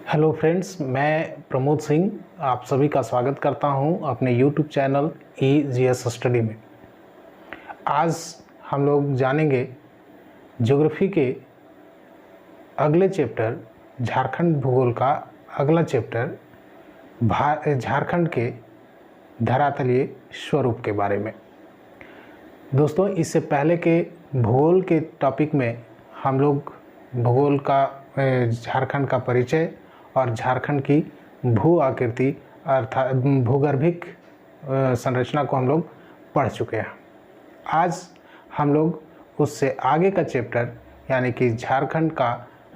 Hello friends, मैं प्रमोद सिंह आप सभी का स्वागत करता हूं अपने यूट्यूब चैनल EGS स्टडी में। आज हम लोग जानेंगे ज्योग्राफी के अगले चैप्टर झारखंड भूगोल का अगला चैप्टर झारखंड के धरातलीय स्वरूप के बारे में। दोस्तों, इससे पहले के भूगोल के टॉपिक में हम लोग भूगोल का झारखंड का परिचय और झारखंड की भू आकृति अर्थात भूगर्भिक संरचना को हम लोग पढ़ चुके हैं। आज हम लोग उससे आगे का चैप्टर यानी कि झारखंड का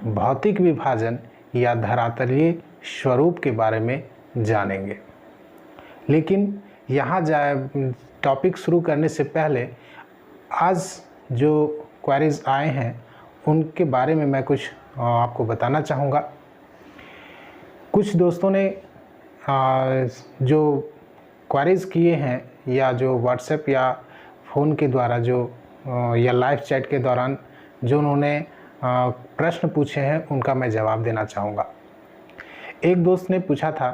भौतिक विभाजन या धरातलीय स्वरूप के बारे में जानेंगे। लेकिन यहाँ टॉपिक शुरू करने से पहले आज जो क्वेरीज आए हैं उनके बारे में मैं कुछ आपको बताना चाहूँगा। कुछ दोस्तों ने जो क्वेरीज किए हैं या जो व्हाट्सएप या फ़ोन के द्वारा या लाइव चैट के दौरान जो उन्होंने प्रश्न पूछे हैं उनका मैं जवाब देना चाहूँगा। एक दोस्त ने पूछा था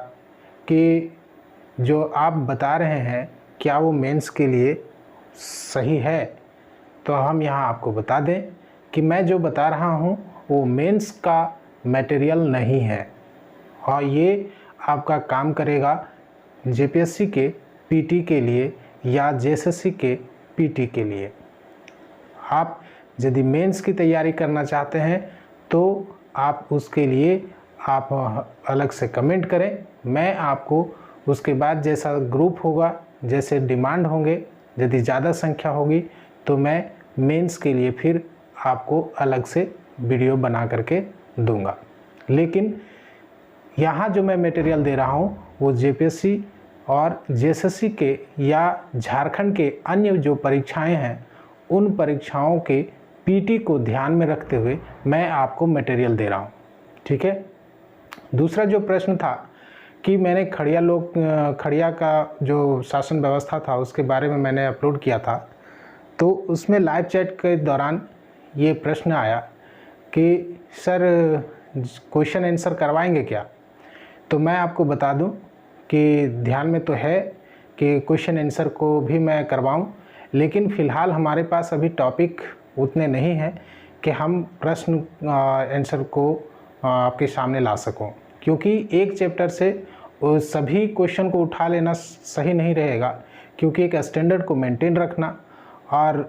कि जो आप बता रहे हैं क्या वो मेंस के लिए सही है। तो हम यहाँ आपको बता दें कि मैं जो बता रहा हूँ वो मेंस का मटेरियल नहीं है और ये आपका काम करेगा JPSC के PT के लिए या JSSC के PT के लिए। आप यदि मेंस की तैयारी करना चाहते हैं तो आप उसके लिए आप अलग से कमेंट करें। मैं आपको उसके बाद जैसा ग्रुप होगा, जैसे डिमांड होंगे, यदि ज़्यादा संख्या होगी तो मैं मेंस के लिए फिर आपको अलग से वीडियो बना करके दूंगा। लेकिन यहाँ जो मैं मटेरियल दे रहा हूँ वो JPSC और JSSC के या झारखंड के अन्य जो परीक्षाएं हैं उन परीक्षाओं के PT को ध्यान में रखते हुए मैं आपको मटेरियल दे रहा हूँ। ठीक है। दूसरा जो प्रश्न था कि मैंने खड़िया का जो शासन व्यवस्था था उसके बारे में मैंने अपलोड किया था, तो उसमें लाइव चैट के दौरान ये प्रश्न आया कि सर क्वेश्चन आंसर करवाएंगे क्या। तो मैं आपको बता दूं कि ध्यान में तो है कि क्वेश्चन आंसर को भी मैं करवाऊं, लेकिन फ़िलहाल हमारे पास अभी टॉपिक उतने नहीं हैं कि हम प्रश्न आंसर को आपके सामने ला सकूं, क्योंकि एक चैप्टर से सभी क्वेश्चन को उठा लेना सही नहीं रहेगा, क्योंकि एक स्टैंडर्ड को मेंटेन रखना और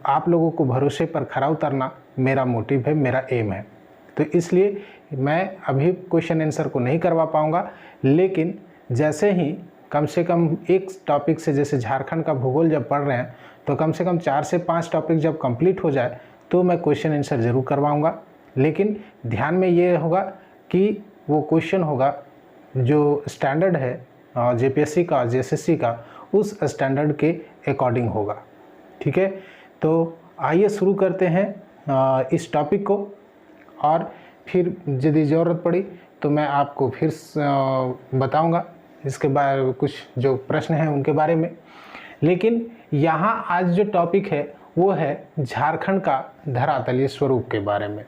आप लोगों को भरोसे पर खरा उतरना मेरा मोटिव है, मेरा एम है। तो इसलिए मैं अभी क्वेश्चन आंसर को नहीं करवा पाऊँगा, लेकिन जैसे ही कम से कम एक टॉपिक से, जैसे झारखंड का भूगोल जब पढ़ रहे हैं तो कम से कम 4 से 5 टॉपिक जब कंप्लीट हो जाए तो मैं क्वेश्चन आंसर ज़रूर करवाऊँगा। लेकिन ध्यान में ये होगा कि वो क्वेश्चन होगा जो स्टैंडर्ड है JPSC का, JSSC का, उस स्टैंडर्ड के अकॉर्डिंग होगा। ठीक है। तो आइए शुरू करते हैं इस टॉपिक को, और फिर यदि ज़रूरत पड़ी तो मैं आपको फिर बताऊंगा इसके बारे कुछ जो प्रश्न हैं उनके बारे में। लेकिन यहाँ आज जो टॉपिक है वो है झारखंड का धरातलीय स्वरूप के बारे में।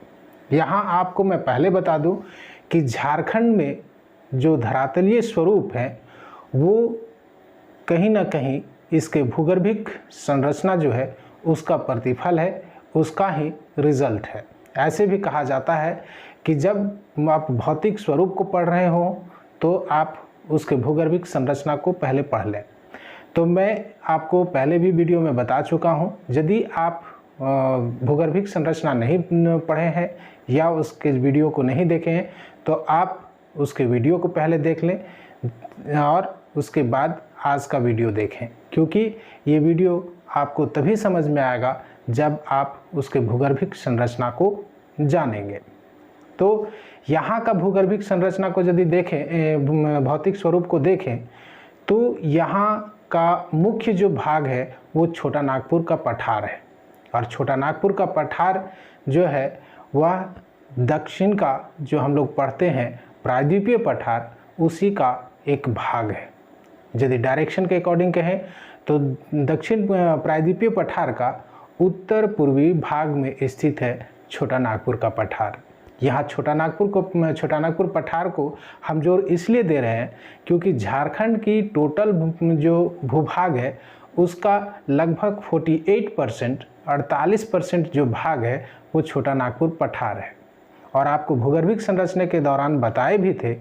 यहाँ आपको मैं पहले बता दूं कि झारखंड में जो धरातलीय स्वरूप है वो कहीं ना कहीं इसके भूगर्भिक संरचना जो है उसका प्रतिफल है, उसका ही रिजल्ट है। ऐसे भी कहा जाता है कि जब आप भौतिक स्वरूप को पढ़ रहे हो तो आप उसके भूगर्भिक संरचना को पहले पढ़ लें। तो मैं आपको पहले भी वीडियो में बता चुका हूँ, यदि आप भूगर्भिक संरचना नहीं पढ़े हैं या उसके वीडियो को नहीं देखे हैं तो आप उसके वीडियो को पहले देख लें और उसके बाद आज का वीडियो देखें, क्योंकि ये वीडियो आपको तभी समझ में आएगा जब आप उसके भूगर्भिक संरचना को जानेंगे। तो यहाँ का भूगर्भिक संरचना को यदि देखें, भौतिक स्वरूप को देखें, तो यहाँ का मुख्य जो भाग है वो छोटा नागपुर का पठार है, और छोटा नागपुर का पठार जो है वह दक्षिण का जो हम लोग पढ़ते हैं प्रायद्वीपीय पठार, उसी का एक भाग है। यदि डायरेक्शन के अकॉर्डिंग कहें तो दक्षिण प्रायद्वीपीय पठार का उत्तर पूर्वी भाग में स्थित है छोटा नागपुर का पठार। यहाँ छोटा नागपुर पठार को हम जोर इसलिए दे रहे हैं क्योंकि झारखंड की टोटल जो भूभाग है उसका लगभग 48% जो भाग है वो छोटा नागपुर पठार है। और आपको भूगर्भिक संरचना के दौरान बताए भी थे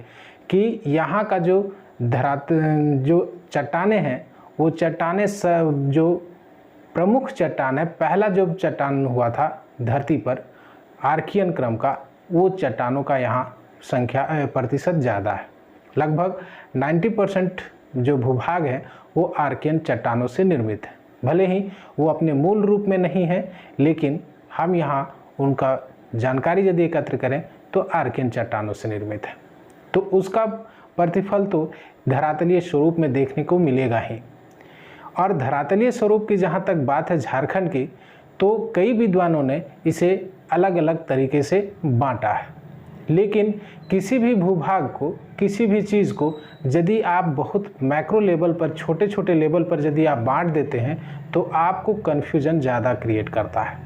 कि यहाँ का जो जो चट्टानें हैं वो चट्टानें जो प्रमुख चट्टान है, पहला जो चट्टान हुआ था धरती पर आर्कियन क्रम का, वो चट्टानों का यहाँ प्रतिशत ज़्यादा है। लगभग 90% जो भूभाग है वो आर्कियन चट्टानों से निर्मित है। भले ही वो अपने मूल रूप में नहीं है, लेकिन हम यहाँ उनका जानकारी यदि एकत्र करें तो आर्कियन चट्टानों से निर्मित है, तो उसका प्रतिफल तो धरातलीय स्वरूप में देखने को मिलेगा ही। और धरातलीय स्वरूप की जहाँ तक बात है झारखंड की, तो कई विद्वानों ने इसे अलग अलग तरीके से बांटा है। लेकिन किसी भी भूभाग को, किसी भी चीज़ को यदि आप बहुत मैक्रो लेवल पर, छोटे छोटे लेवल पर यदि आप बांट देते हैं तो आपको कन्फ्यूजन ज़्यादा क्रिएट करता है।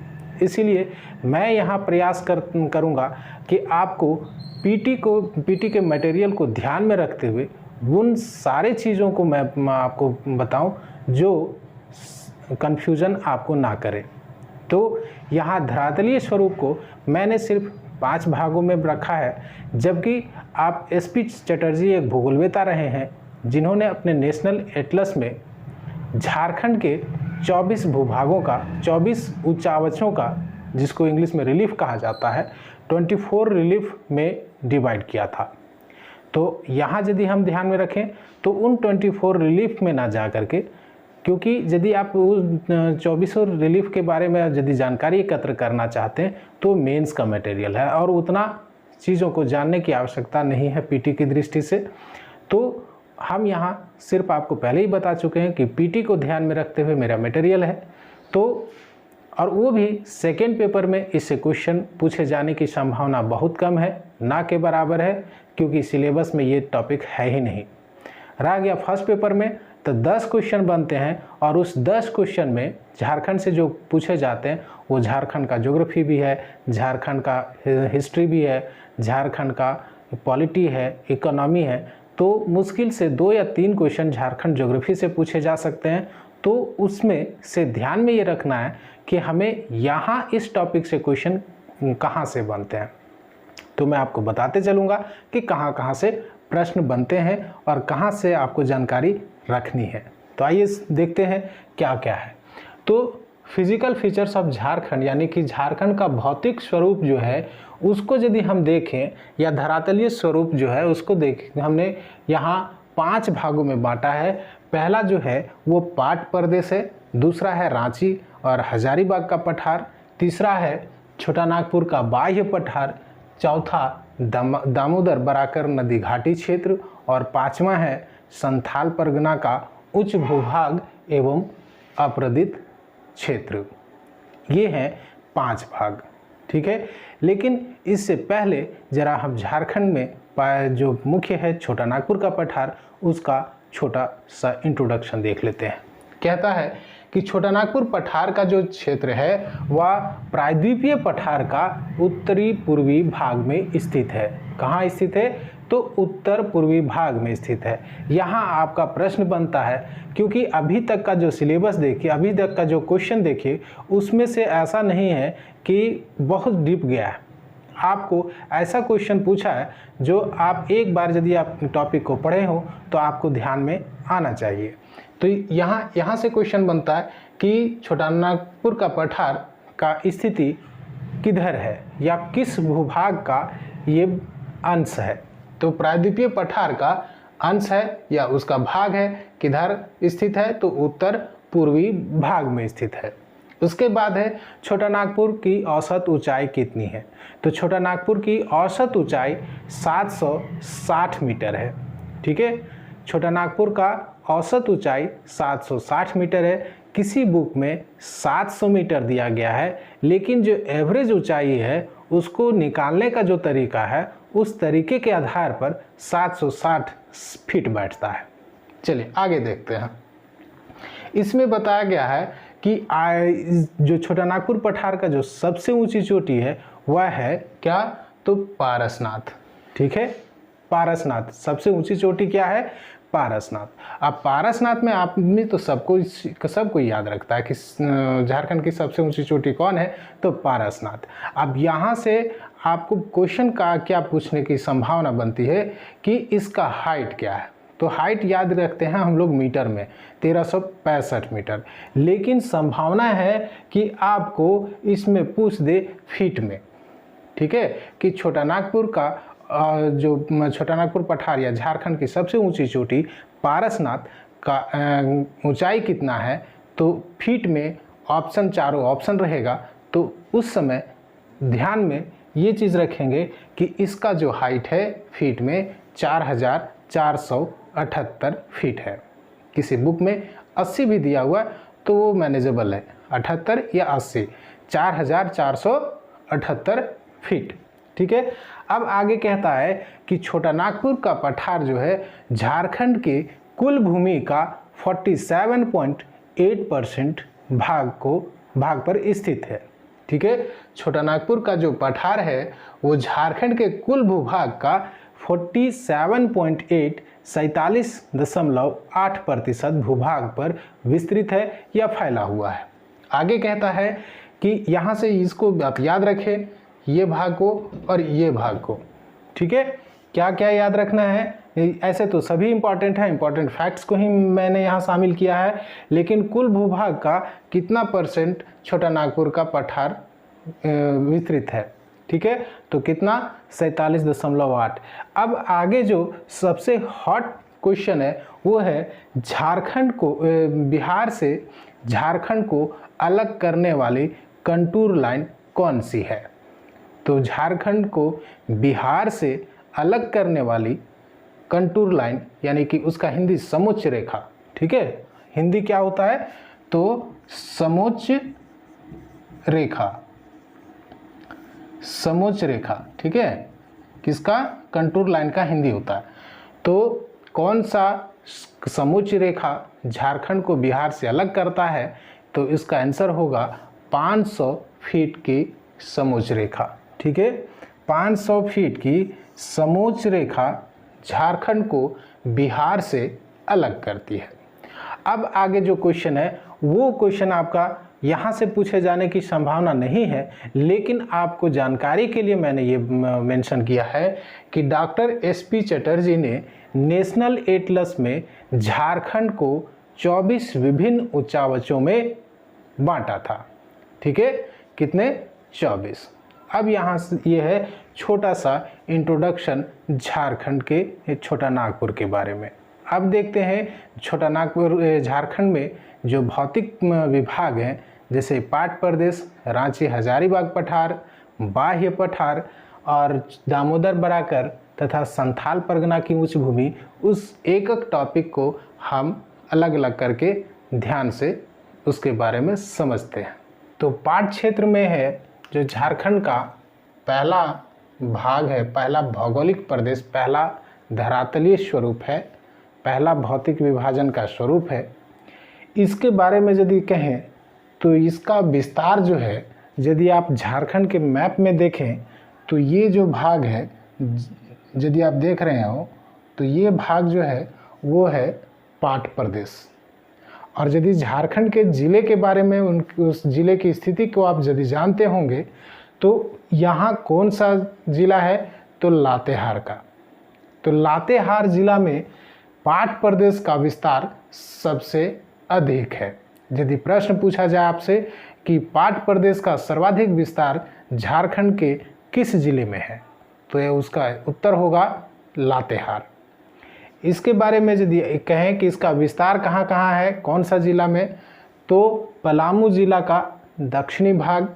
इसीलिए मैं यहाँ प्रयास करूँगा कि आपको पीटी के मटेरियल को ध्यान में रखते हुए उन सारे चीज़ों को मैं आपको बताऊं जो कन्फ्यूज़न आपको ना करे। तो यहाँ धरातलीय स्वरूप को मैंने सिर्फ 5 भागों में रखा है, जबकि आप SP चटर्जी एक भूगोलवेता रहे हैं जिन्होंने अपने नेशनल एटलस में झारखंड के 24 भूभागों का, 24 उच्चावचों का, जिसको इंग्लिश में रिलीफ कहा जाता है, 24 रिलीफ में डिवाइड किया था। तो यहाँ यदि हम ध्यान में रखें तो उन 24 रिलीफ में ना जा करके, क्योंकि यदि आप उस 24 रिलीफ के बारे में यदि जानकारी एकत्र करना चाहते हैं तो मेंस का मटेरियल है और उतना चीज़ों को जानने की आवश्यकता नहीं है पीटी की दृष्टि से। तो हम यहाँ सिर्फ आपको पहले ही बता चुके हैं कि पीटी को ध्यान में रखते हुए मेरा मटेरियल है। तो और वो भी सेकेंड पेपर में इससे क्वेश्चन पूछे जाने की संभावना बहुत कम है, ना के बराबर है, क्योंकि सिलेबस में ये टॉपिक है ही नहीं। रह गया फर्स्ट पेपर में, तो 10 क्वेश्चन बनते हैं और उस 10 क्वेश्चन में झारखंड से जो पूछे जाते हैं वो झारखंड का ज्योग्राफी भी है, झारखंड का हिस्ट्री भी है, झारखंड का पॉलिटी है, इकोनॉमी है। तो मुश्किल से 2 या 3 क्वेश्चन झारखंड ज्योग्राफी से पूछे जा सकते हैं। तो उसमें से ध्यान में ये रखना है कि हमें यहाँ इस टॉपिक से क्वेश्चन कहाँ से बनते हैं। तो मैं आपको बताते चलूँगा कि कहाँ कहाँ से प्रश्न बनते हैं और कहाँ से आपको जानकारी रखनी है। तो आइए देखते हैं क्या क्या है। तो फिजिकल फीचर्स ऑफ झारखंड, यानी कि झारखंड का भौतिक स्वरूप जो है उसको यदि हम देखें, या धरातलीय स्वरूप जो है उसको देखें, हमने यहाँ 5 भागों में बांटा है। पहला जो है वो पाट प्रदेश है, दूसरा है रांची और हजारीबाग का पठार, तीसरा है छोटा नागपुर का बाह्य पठार, चौथा दामोदर बराकर नदी घाटी क्षेत्र और 5वां है संथाल परगना का उच्च भूभाग एवं अप्रदित क्षेत्र। ये हैं 5 भाग, ठीक है। लेकिन इससे पहले जरा हम झारखंड में जो मुख्य है छोटा नागपुर का पठार, उसका छोटा सा इंट्रोडक्शन देख लेते हैं। कहता है कि छोटा नागपुर पठार का जो क्षेत्र है वह प्रायद्वीपीय पठार का उत्तरी पूर्वी भाग में स्थित है। कहाँ स्थित है? तो उत्तर पूर्वी भाग में स्थित है। यहाँ आपका प्रश्न बनता है, क्योंकि अभी तक का जो सिलेबस देखिए, अभी तक का जो क्वेश्चन देखिए, उसमें से ऐसा नहीं है कि बहुत डीप गया है। आपको ऐसा क्वेश्चन पूछा है जो आप एक बार यदि आप टॉपिक को पढ़े हो तो आपको ध्यान में आना चाहिए। तो यहाँ से क्वेश्चन बनता है कि छोटा नागपुर का पठार का स्थिति किधर है या किस भूभाग का ये अंश है। तो प्रायद्वीपीय पठार का अंश है या उसका भाग है, किधर स्थित है? तो उत्तर पूर्वी भाग में स्थित है। उसके बाद है छोटा नागपुर की औसत ऊंचाई कितनी है। तो छोटा नागपुर की औसत ऊंचाई 760 मीटर है, ठीक है। छोटा नागपुर का औसत ऊंचाई 760 मीटर है। किसी बुक में 700 मीटर दिया गया है, लेकिन जो एवरेज ऊंचाई है उसको निकालने का जो तरीका है उस तरीके के आधार पर 760 फीट बैठता है। चलिए आगे देखते हैं। इसमें बताया गया है कि जो छोटा नागपुर पठार का जो सबसे ऊंची चोटी है वह है क्या? तो पारसनाथ। ठीक है, पारसनाथ सबसे ऊंची चोटी क्या है? पारसनाथ। अब पारसनाथ में आपने तो सबको याद रखता है कि झारखंड की सबसे ऊंची चोटी कौन है? तो पारसनाथ। अब यहाँ से आपको क्वेश्चन का क्या पूछने की संभावना बनती है कि इसका हाइट क्या है? तो हाइट याद रखते हैं हम लोग मीटर में, 1365 मीटर, लेकिन संभावना है कि आपको इसमें पूछ दे फीट में। ठीक है, कि छोटा नागपुर का जो छोटा नागपुर पठार या झारखंड की सबसे ऊंची चोटी पारसनाथ का ऊंचाई कितना है? तो फीट में ऑप्शन, चारों ऑप्शन रहेगा, तो उस समय ध्यान में ये चीज़ रखेंगे कि इसका जो हाइट है फीट में 4478 फीट है। किसी बुक में 80 भी दिया हुआ तो वो मैनेजेबल है, 78 या 80, 4478 फीट। ठीक है, अब आगे कहता है कि छोटा नागपुर का पठार जो है झारखंड के कुल भूमि का 47.8% भाग पर स्थित है। ठीक है, छोटा नागपुर का जो पठार है वो झारखंड के कुल भूभाग का 47.8% भूभाग पर विस्तृत है या फैला हुआ है। आगे कहता है कि यहाँ से इसको आप याद रखें, ये भाग को और ये भाग को। ठीक है, क्या क्या याद रखना है? ऐसे तो सभी इंपॉर्टेंट है, इंपॉर्टेंट फैक्ट्स को ही मैंने यहाँ शामिल किया है, लेकिन कुल भूभाग का कितना परसेंट छोटा नागपुर का पठार विस्तृत है? ठीक है, तो कितना? 47.8। अब आगे जो सबसे हॉट क्वेश्चन है वो है झारखंड को बिहार से झारखंड को अलग करने वाली कंटूर लाइन कौन सी है? तो झारखंड को बिहार से अलग करने वाली कंटूर लाइन यानी कि उसका हिंदी समोच्च रेखा। ठीक है, हिंदी क्या होता है? तो समोच्च रेखा, समोच्च रेखा। ठीक है, किसका? कंटूर लाइन का हिंदी होता है। तो कौन सा समोच्च रेखा झारखंड को बिहार से अलग करता है? तो इसका आंसर होगा 500 फीट की समोच्च रेखा। ठीक है, 500 फीट की समोच्च रेखा झारखंड को बिहार से अलग करती है। अब आगे जो क्वेश्चन है वो क्वेश्चन आपका यहाँ से पूछे जाने की संभावना नहीं है, लेकिन आपको जानकारी के लिए मैंने ये मेंशन किया है कि डॉक्टर एसपी चटर्जी ने नेशनल एटलस में झारखंड को 24 विभिन्न उच्चावचों में बांटा था। ठीक है, कितने? 24। अब यहाँ से ये है छोटा सा इंट्रोडक्शन झारखंड के, छोटा नागपुर के बारे में। अब देखते हैं छोटा नागपुर झारखंड में जो भौतिक विभाग हैं, जैसे पाट प्रदेश, रांची हजारीबाग पठार, बाह्य पठार और दामोदर बराकर तथा संथाल परगना की उच्च भूमि, उस एक टॉपिक को हम अलग अलग करके ध्यान से उसके बारे में समझते हैं। तो पाट क्षेत्र में है जो झारखंड का पहला भाग है, पहला भौगोलिक प्रदेश, पहला धरातलीय स्वरूप है, पहला भौतिक विभाजन का स्वरूप है। इसके बारे में यदि कहें तो इसका विस्तार जो है, यदि आप झारखंड के मैप में देखें तो ये जो भाग है, यदि आप देख रहे हो तो ये भाग जो है वो है पाट प्रदेश। और यदि झारखंड के ज़िले के बारे में उस ज़िले की स्थिति को आप यदि जानते होंगे तो यहाँ कौन सा ज़िला है? तो लातेहार का। तो लातेहार ज़िला में पाट प्रदेश का विस्तार सबसे अधिक है। यदि प्रश्न पूछा जाए आपसे कि पाट प्रदेश का सर्वाधिक विस्तार झारखंड के किस ज़िले में है, तो यह उसका उत्तर होगा लातेहार। इसके बारे में यदि कहें कि इसका विस्तार कहाँ कहाँ है, कौन सा ज़िला में, तो पलामू ज़िला का दक्षिणी भाग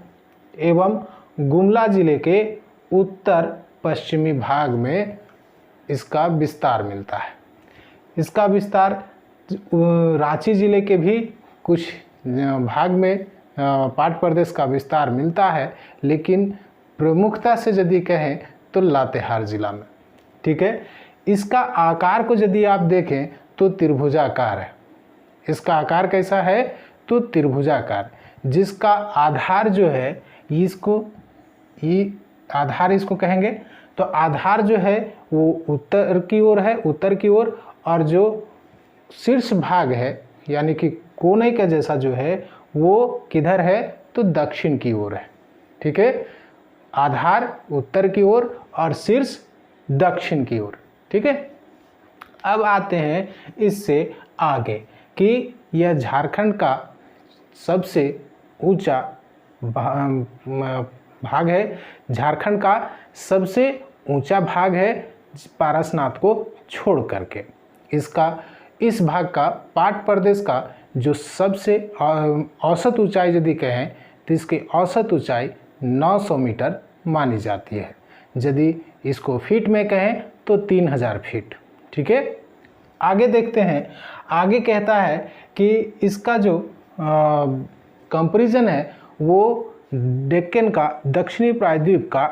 एवं गुमला ज़िले के उत्तर पश्चिमी भाग में इसका विस्तार मिलता है। इसका विस्तार रांची ज़िले के भी कुछ भाग में पाट प्रदेश का विस्तार मिलता है, लेकिन प्रमुखता से यदि कहें तो लातेहार ज़िला में। ठीक है, इसका आकार को यदि आप देखें तो त्रिभुजाकार है। इसका आकार कैसा है? तो त्रिभुजाकार, जिसका आधार जो है इसको ये आधार इसको कहेंगे। तो आधार जो है वो उत्तर की ओर है, उत्तर की ओर, और जो शीर्ष भाग है यानी कि कोने का जैसा जो है वो किधर है, तो दक्षिण की ओर है। ठीक है, आधार उत्तर की ओर और शीर्ष दक्षिण की ओर। ठीक है, अब आते हैं इससे आगे कि यह झारखंड का सबसे ऊंचा भाग है, झारखंड का सबसे ऊंचा भाग है पारसनाथ को छोड़ करके। इस भाग का पाट प्रदेश का जो सबसे औसत ऊंचाई यदि कहें तो इसकी औसत ऊंचाई 900 मीटर मानी जाती है। यदि इसको फीट में कहें तो 3000 फीट। ठीक है, आगे देखते हैं। आगे कहता है कि इसका जो कंपैरिजन है वो डेक्कन का दक्षिणी प्रायद्वीप का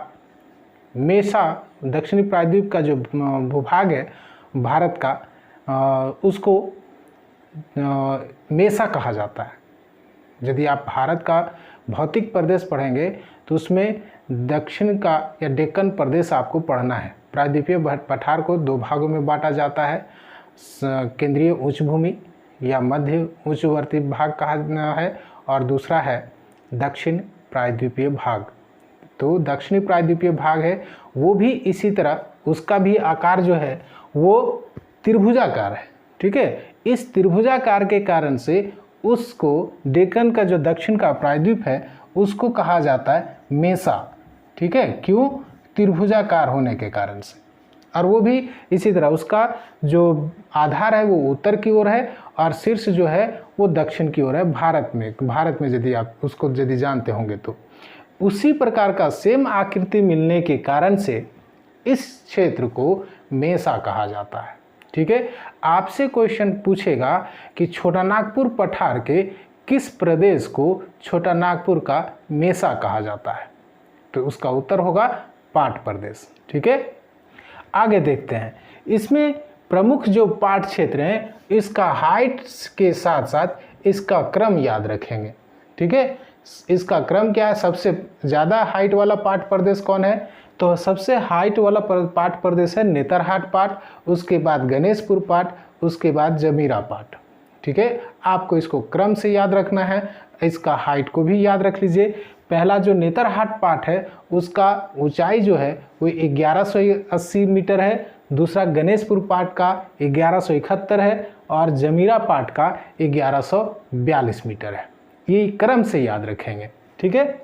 दक्षिणी प्रायद्वीप का जो भूभाग है भारत का, उसको मेसा कहा जाता है। यदि आप भारत का भौतिक प्रदेश पढ़ेंगे तो उसमें दक्षिण का या डेक्कन प्रदेश आपको पढ़ना है। प्रायद्वीपीय पठार को 2 भागों में बांटा जाता है, केंद्रीय उच्च भूमि या मध्य उच्चवर्ती भाग कहा है, और दूसरा है दक्षिण प्रायद्वीपीय भाग। तो दक्षिणी प्रायद्वीपीय भाग है वो भी इसी तरह, उसका भी आकार जो है वो त्रिभुजाकार है। ठीक है, इस त्रिभुजाकार के कारण से उसको डेक्कन का जो दक्षिण का प्रायद्वीप है उसको कहा जाता है मेसा। ठीक है, क्यों? त्रिभुजाकार होने के कारण से। और वो भी इसी तरह, उसका जो आधार है वो उत्तर की ओर है और शीर्ष जो है वो दक्षिण की ओर है। भारत में यदि आप उसको यदि जानते होंगे तो उसी प्रकार का सेम आकृति मिलने के कारण से इस क्षेत्र को मेसा कहा जाता है। ठीक है, आपसे क्वेश्चन पूछेगा कि छोटा नागपुर पठार के किस प्रदेश को छोटा नागपुर का मेसा कहा जाता है, तो उसका उत्तर होगा पाट प्रदेश। ठीक है, आगे देखते हैं। इसमें प्रमुख जो पाट क्षेत्र हैं इसका हाइट के साथ साथ इसका क्रम याद रखेंगे। ठीक है, इसका क्रम क्या है? सबसे ज़्यादा हाइट वाला पाट प्रदेश कौन है? तो सबसे हाइट वाला पाट प्रदेश है नेतरहाट पाट, उसके बाद गणेशपुर पाट, उसके बाद जमीरा पाट। ठीक है, आपको इसको क्रम से याद रखना है, इसका हाइट को भी याद रख लीजिए। पहला जो नेतरहाट पाट है उसका ऊंचाई जो है वो 1180 मीटर है, दूसरा गणेशपुर पाट का 1171 है और जमीरा पाट का 1142 मीटर है। ये क्रम से याद रखेंगे। ठीक है,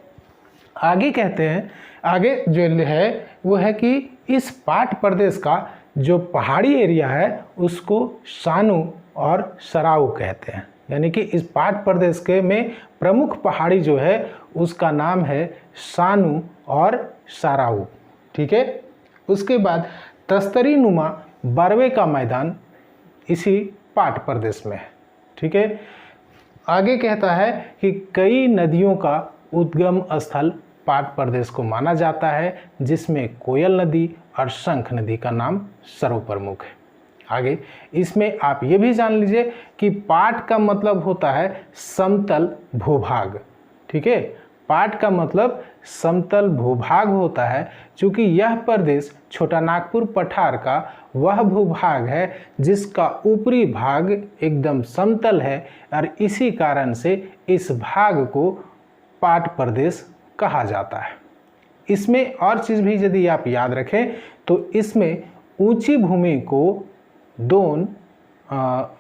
आगे कहते हैं, आगे जो है वो है कि इस पाट प्रदेश का जो पहाड़ी एरिया है उसको सानू और सराऊ कहते हैं। यानी कि इस पाट प्रदेश के में प्रमुख पहाड़ी जो है उसका नाम है सानू और सराऊ। ठीक है, उसके बाद तस्तरी नुमा बरवे का मैदान इसी पाट प्रदेश में है। ठीक है, आगे कहता है कि कई नदियों का उद्गम स्थल पाट प्रदेश को माना जाता है, जिसमें कोयल नदी और शंख नदी का नाम सर्वप्रमुख है। आगे इसमें आप ये भी जान लीजिए कि पाट का मतलब होता है समतल भूभाग। ठीक है, पाट का मतलब समतल भूभाग होता है, क्योंकि यह प्रदेश छोटा नागपुर पठार का वह भूभाग है जिसका ऊपरी भाग एकदम समतल है और इसी कारण से इस भाग को पाट प्रदेश कहा जाता है। इसमें और चीज़ भी यदि आप याद रखें तो इसमें ऊंची भूमि को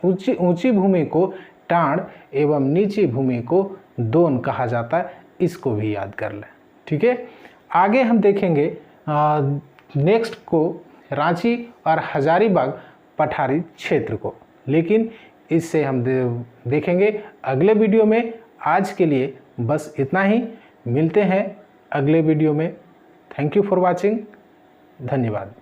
ऊंची भूमि को टांड एवं नीची भूमि को दोन कहा जाता है, इसको भी याद कर लें। ठीक है, आगे हम देखेंगे नेक्स्ट को रांची और हजारीबाग पठारी क्षेत्र को, लेकिन इससे हम देखेंगे अगले वीडियो में। आज के लिए बस इतना ही, मिलते हैं अगले वीडियो में। थैंक यू फॉर वॉचिंग, धन्यवाद।